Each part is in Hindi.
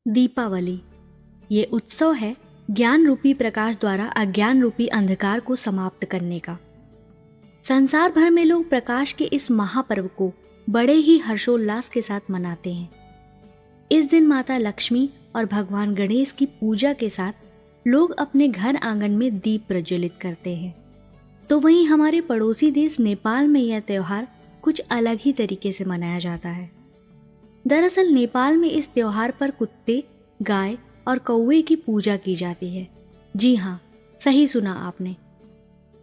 दीपावली ये उत्सव है ज्ञान रूपी प्रकाश द्वारा अज्ञान रूपी अंधकार को समाप्त करने का। संसार भर में लोग प्रकाश के इस महापर्व को बड़े ही हर्षोल्लास के साथ मनाते हैं। इस दिन माता लक्ष्मी और भगवान गणेश की पूजा के साथ लोग अपने घर आंगन में दीप प्रज्वलित करते हैं। तो वहीं हमारे पड़ोसी देश नेपाल में यह त्योहार कुछ अलग ही तरीके से मनाया जाता है। दरअसल नेपाल में इस त्योहार पर कुत्ते, गाय और कौवे की पूजा की जाती है। जी हाँ, सही सुना आपने।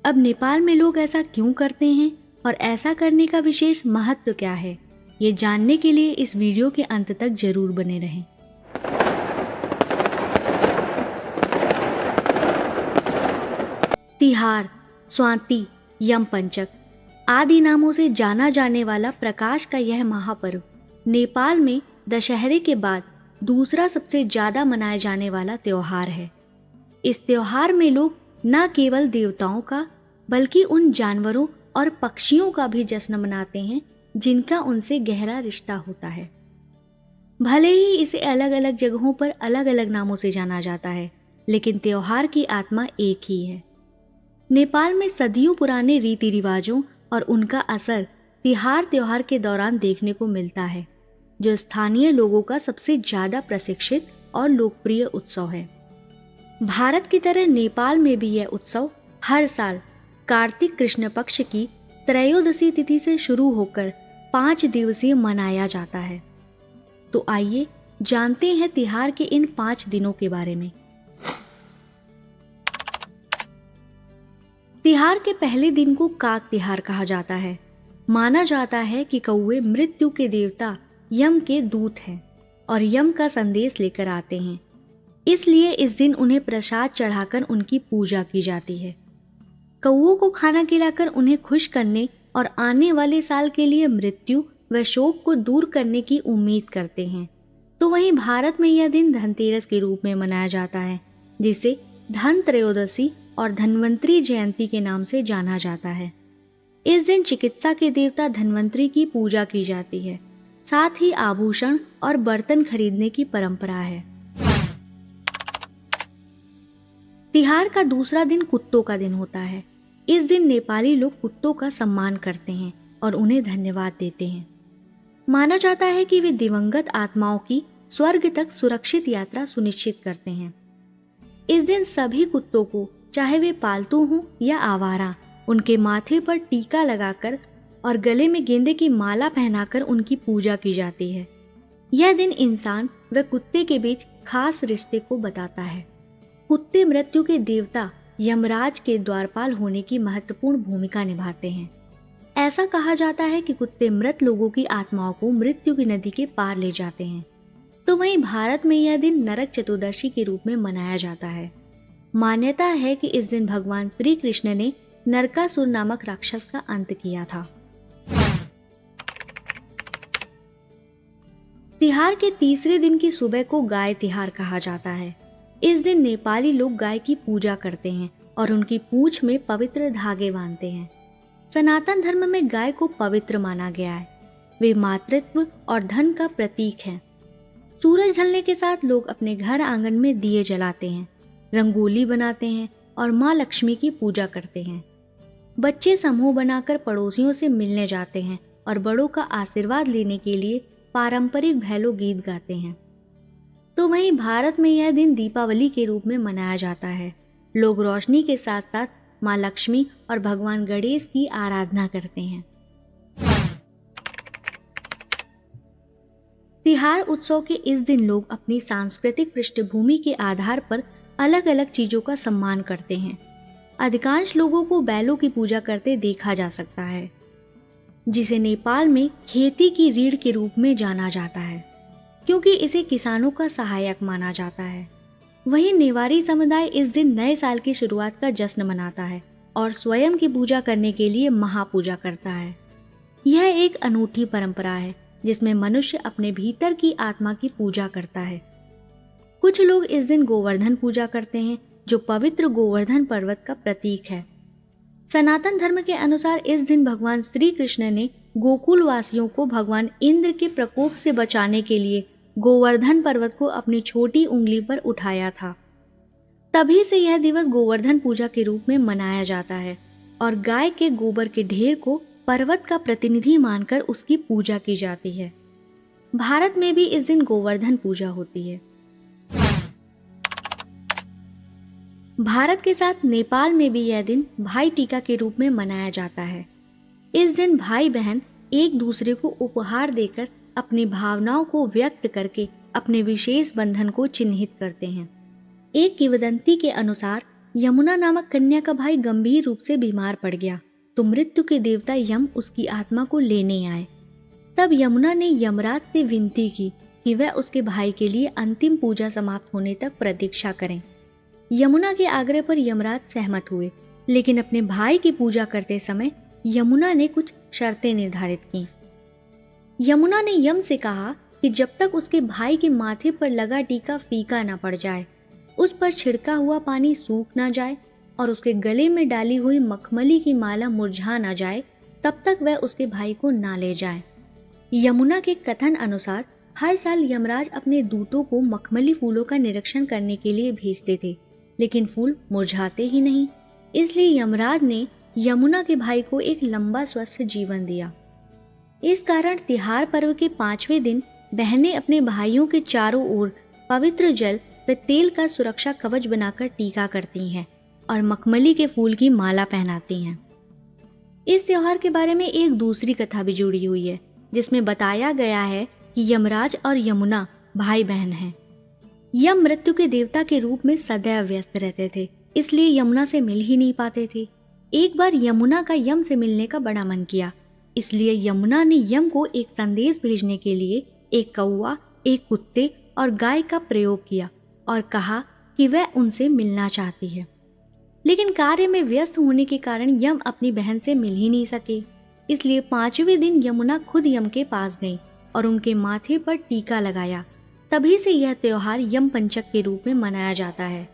अब नेपाल में लोग ऐसा क्यों करते हैं और ऐसा करने का विशेष महत्व क्या है, ये जानने के लिए इस वीडियो के अंत तक जरूर बने रहें। तिहार, स्वाति, यम पंचक आदि नामों से जाना जाने वाला प्रकाश का यह महापर्व नेपाल में दशहरे के बाद दूसरा सबसे ज्यादा मनाया जाने वाला त्योहार है। इस त्योहार में लोग न केवल देवताओं का बल्कि उन जानवरों और पक्षियों का भी जश्न मनाते हैं जिनका उनसे गहरा रिश्ता होता है। भले ही इसे अलग अलग जगहों पर अलग अलग नामों से जाना जाता है, लेकिन त्योहार की आत्मा एक ही है। नेपाल में सदियों पुराने रीति रिवाजों और उनका असर तिहार त्योहार के दौरान देखने को मिलता है, जो स्थानीय लोगों का सबसे ज्यादा प्रशिक्षित और लोकप्रिय उत्सव है। भारत की तरह नेपाल में भी यह उत्सव हर साल कार्तिक कृष्ण पक्ष की त्रयोदशी तिथि से शुरू होकर 5 दिवसीय मनाया जाता है। तो आइए जानते हैं तिहार के इन 5 दिनों के बारे में। तिहार के पहले दिन को काग तिहार कहा जाता है। माना जाता है कि कौवे मृत्यु के देवता यम के दूत हैं और यम का संदेश लेकर आते हैं, इसलिए इस दिन उन्हें प्रसाद चढ़ाकर उनकी पूजा की जाती है। कौवों को खाना खिलाकर उन्हें खुश करने और आने वाले साल के लिए मृत्यु व शोक को दूर करने की उम्मीद करते हैं। तो वहीं भारत में यह दिन धनतेरस के रूप में मनाया जाता है, जिसे धन त्रयोदशी और धन्वंतरी जयंती के नाम से जाना जाता है। इस दिन चिकित्सा के देवता धन्वंतरी की पूजा की जाती है। साथ ही आभूषण और बर्तन खरीदने की परंपरा है। तिहार का दूसरा दिन कुत्तों का दिन होता है। इस दिन नेपाली लोग कुत्तों का सम्मान करते हैं और उन्हें धन्यवाद देते हैं। माना जाता है कि वे दिवंगत आत्माओं की स्वर्ग तक सुरक्षित यात्रा सुनिश्चित करते हैं। इस दिन सभी कुत्तों को, चाहे वे पालतू हों या आवारा, उनके माथे पर टीका लगाकर और गले में गेंदे की माला पहनाकर उनकी पूजा की जाती है। यह दिन इंसान व कुत्ते के बीच खास रिश्ते को बताता है। कुत्ते मृत्यु के देवता यमराज के द्वारपाल होने की महत्वपूर्ण भूमिका निभाते हैं। ऐसा कहा जाता है कि कुत्ते मृत लोगों की आत्माओं को मृत्यु की नदी के पार ले जाते हैं। तो वहीं भारत में यह दिन नरक चतुर्दशी के रूप में मनाया जाता है। मान्यता है कि इस दिन भगवान श्री कृष्ण ने नरकासुर नामक राक्षस का अंत किया था। तिहार के तीसरे दिन की सुबह को गाय तिहार कहा जाता है। इस दिन नेपाली लोग गाय की पूजा करते हैं और उनकी पूंछ में पवित्र धागे बांधते हैं। सनातन धर्म में गाय को पवित्र माना गया है। वे मातृत्व और धन का प्रतीक है। सूरज ढलने के साथ लोग अपने घर आंगन में दिए जलाते हैं, रंगोली बनाते हैं और माँ लक्ष्मी की पूजा करते हैं। बच्चे समूह बनाकर पड़ोसियों से मिलने जाते हैं और बड़ों का आशीर्वाद लेने के लिए पारंपरिक भैलो गीत गाते हैं। तो वहीं भारत में यह दिन दीपावली के रूप में मनाया जाता है। लोग रोशनी के साथ साथ माँ लक्ष्मी और भगवान गणेश की आराधना करते हैं। तिहार उत्सव के इस दिन लोग अपनी सांस्कृतिक पृष्ठभूमि के आधार पर अलग अलग चीजों का सम्मान करते हैं। अधिकांश लोगों को बैलों की पूजा करते देखा जा सकता है, जिसे नेपाल में खेती की रीढ़ के रूप में जाना जाता है, क्योंकि इसे किसानों का सहायक माना जाता है। वहीं नेवारी समुदाय इस दिन नए साल की शुरुआत का जश्न मनाता है और स्वयं की पूजा करने के लिए महापूजा करता है। यह एक अनूठी परंपरा है जिसमें मनुष्य अपने भीतर की आत्मा की पूजा करता है। कुछ लोग इस दिन गोवर्धन पूजा करते हैं, जो पवित्र गोवर्धन पर्वत का प्रतीक है। सनातन धर्म के अनुसार इस दिन भगवान श्री कृष्ण ने गोकुल वासियों को भगवान इंद्र के प्रकोप से बचाने के लिए गोवर्धन पर्वत को अपनी छोटी उंगली पर उठाया था। तभी से यह दिवस गोवर्धन पूजा के रूप में मनाया जाता है और गाय के गोबर के ढेर को पर्वत का प्रतिनिधि मानकर उसकी पूजा की जाती है। भारत में भी इस दिन गोवर्धन पूजा होती है। भारत के साथ नेपाल में भी यह दिन भाई टीका के रूप में मनाया जाता है। इस दिन भाई बहन एक दूसरे को उपहार देकर अपनी भावनाओं को व्यक्त करके अपने विशेष बंधन को चिन्हित करते हैं। एक किंवदंती के अनुसार यमुना नामक कन्या का भाई गंभीर रूप से बीमार पड़ गया तो मृत्यु के देवता यम उसकी आत्मा को लेने आए। तब यमुना ने यमराज से विनती की कि वह उसके भाई के लिए अंतिम पूजा समाप्त होने तक प्रतीक्षा करें। यमुना के आग्रह पर यमराज सहमत हुए, लेकिन अपने भाई की पूजा करते समय यमुना ने कुछ शर्तें निर्धारित की। यमुना ने यम से कहा कि जब तक उसके भाई के माथे पर लगा टीका फीका न पड़ जाए, उस पर छिड़का हुआ पानी सूख न जाए और उसके गले में डाली हुई मखमली की माला मुरझा न जाए, तब तक वह उसके भाई को ना ले जाए। यमुना के कथन अनुसार हर साल यमराज अपने दूतों को मखमली फूलों का निरीक्षण करने के लिए भेजते थे, लेकिन फूल मुरझाते ही नहीं। इसलिए यमराज ने यमुना के भाई को एक लंबा स्वस्थ जीवन दिया। इस कारण तिहार पर्व के 5वें दिन बहनें अपने भाइयों के चारों ओर पवित्र जल व तेल का सुरक्षा कवच बनाकर टीका करती हैं और मखमली के फूल की माला पहनाती हैं। इस त्योहार के बारे में एक दूसरी कथा भी जुड़ी हुई है, जिसमें बताया गया है कि यमराज और यमुना भाई बहन हैं। यम मृत्यु के देवता के रूप में सदैव व्यस्त रहते थे, इसलिए यमुना से मिल ही नहीं पाते थे। एक बार यमुना का यम से मिलने का बड़ा मन किया, इसलिए यमुना ने यम को एक संदेश भेजने के लिए एक कौवा, एक कुत्ते और गाय का प्रयोग किया और कहा कि वह उनसे मिलना चाहती है। लेकिन कार्य में व्यस्त होने के कारण यम अपनी बहन से मिल ही नहीं सके। इसलिए 5वें दिन यमुना खुद यम के पास गई और उनके माथे पर टीका लगाया। तभी से यह त्योहार यम पंचक के रूप में मनाया जाता है।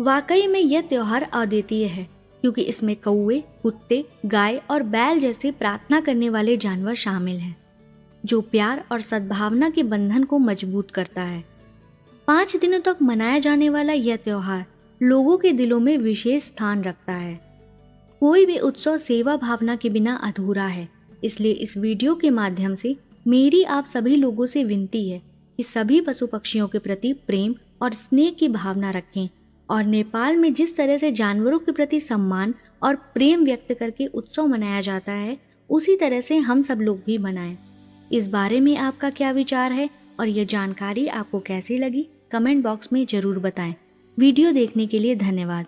वाकई में यह त्योहार अद्वितीय है, क्योंकि इसमें कौवे, कुत्ते, गाय और बैल जैसे प्रार्थना करने वाले जानवर शामिल हैं, जो प्यार और सद्भावना के बंधन को मजबूत करता है। 5 दिनों तक मनाया जाने वाला यह त्योहार लोगों के दिलों में विशेष स्थान रखता है। कोई भी उत्सव सेवा भावना के बिना अधूरा है। इसलिए इस वीडियो के माध्यम से मेरी आप सभी लोगों से विनती है कि सभी पशु पक्षियों के प्रति प्रेम और स्नेह की भावना रखें और नेपाल में जिस तरह से जानवरों के प्रति सम्मान और प्रेम व्यक्त करके उत्सव मनाया जाता है, उसी तरह से हम सब लोग भी मनाएं। इस बारे में आपका क्या विचार है और यह जानकारी आपको कैसी लगी, कमेंट बॉक्स में जरूर बताएं। वीडियो देखने के लिए धन्यवाद।